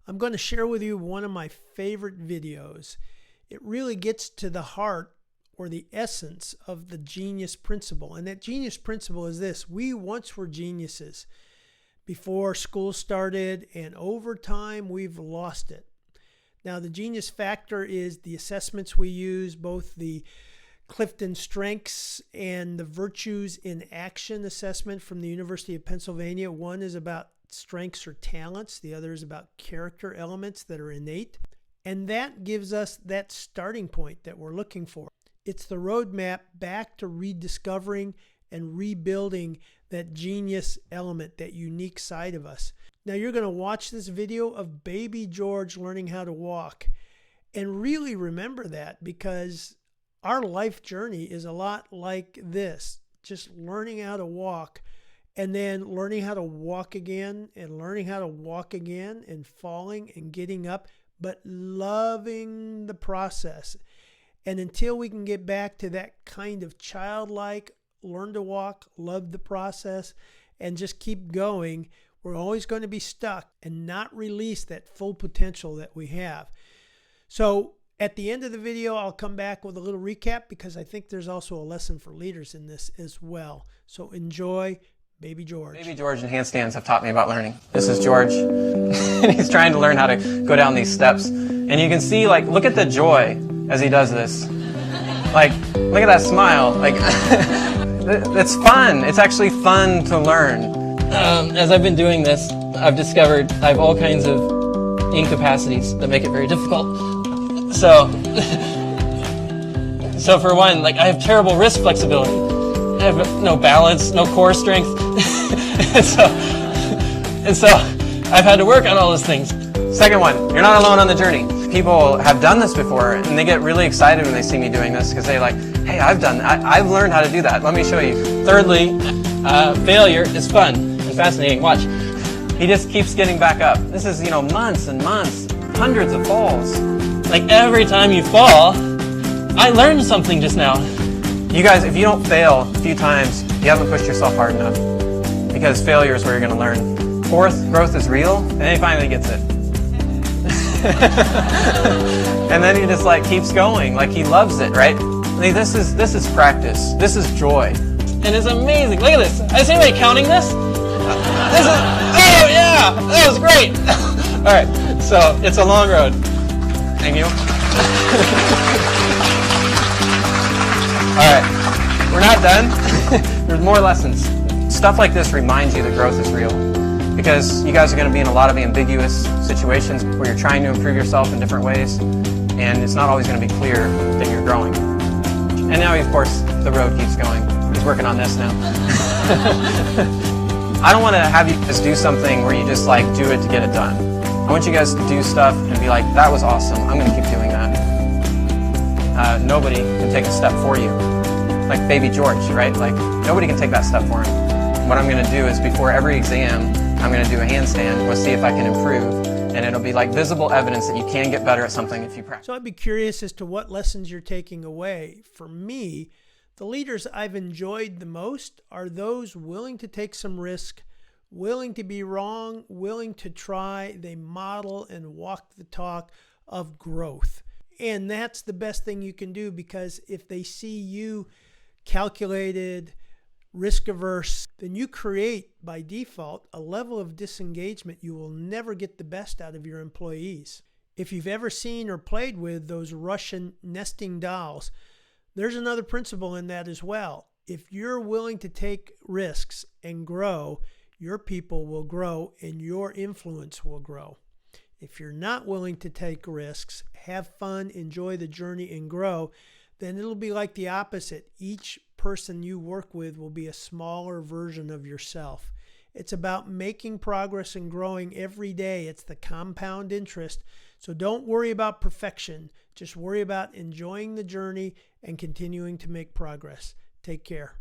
I'm going to share with you one of my favorite videos. It really gets to the heart or the essence of the genius principle. And that genius principle is this: we once were geniuses before school started, and over time we've lost it. Now, the genius factor is the assessments we use, both the Clifton Strengths and the Virtues in Action assessment from the University of Pennsylvania. One is about strengths or talents. The other is about character elements that are innate. And that gives us that starting point that we're looking for. It's the roadmap back to rediscovering and rebuilding that genius element, that unique side of us. Now, you're going to watch this video of baby George learning how to walk. And really remember that, because our life journey is a lot like this: just learning how to walk, and then learning how to walk again, and learning how to walk again, and falling and getting up, but loving the process. And until we can get back to that kind of childlike, learn to walk, love the process, and just keep going, we're always going to be stuck and not release that full potential that we have. So at the end of the video, I'll come back with a little recap, because I think there's also a lesson for leaders in this as well. So enjoy baby George. Baby George and handstands have taught me about learning. This is George, and he's trying to learn how to go down these steps. And you can see, like, look at the joy as he does this. Like, look at that smile. Like, it's fun. It's actually fun to learn. As I've been doing this, I've discovered I have all kinds of incapacities that make it very difficult. So for one, like, I have terrible wrist flexibility. I have no balance, no core strength. and so I've had to work on all those things. Second one, you're not alone on the journey. People have done this before, and they get really excited when they see me doing this, because they're like, hey, I've learned how to do that. Let me show you. Thirdly, failure is fun and fascinating. Watch. He just keeps getting back up. This is, months and months, hundreds of falls. Like, every time you fall, I learned something just now. You guys, if you don't fail a few times, you haven't pushed yourself hard enough, because failure is where you're going to learn. Fourth, growth is real, and then he finally gets it. And then he just, like, keeps going, like he loves it, right? Like, this is practice. This is joy. And it's amazing. Look at this. Is anybody counting this? Oh yeah, that was great. All right, so it's a long road. Thank you. All right, we're not done. There's more lessons. Stuff like this reminds you that growth is real, because you guys are going to be in a lot of ambiguous situations where you're trying to improve yourself in different ways, and it's not always going to be clear that you're growing. And now, of course, the road keeps going. He's working on this now. I don't want to have you guys do something where you just, like, do it to get it done. I want you guys to do stuff and be like, that was awesome, I'm going to keep doing that. Nobody can take a step for you. Like baby George, right? Like, nobody can take that step for him. What I'm going to do is, before every exam, I'm going to do a handstand. We'll see if I can improve. And it'll be like visible evidence that you can get better at something if you practice. So I'd be curious as to what lessons you're taking away. For me, the leaders I've enjoyed the most are those willing to take some risk, willing to be wrong, willing to try. They model and walk the talk of growth. And that's the best thing you can do, because if they see you calculated, risk averse, then you create by default a level of disengagement you will never get the best out of your employees. If you've ever seen or played with those Russian nesting dolls, there's another principle in that as well. If you're willing to take risks and grow, your people will grow and your influence will grow. If you're not willing to take risks, have fun, enjoy the journey, and grow, then it'll be like the opposite. Each person you work with will be a smaller version of yourself. It's about making progress and growing every day. It's the compound interest. So don't worry about perfection. Just worry about enjoying the journey and continuing to make progress. Take care.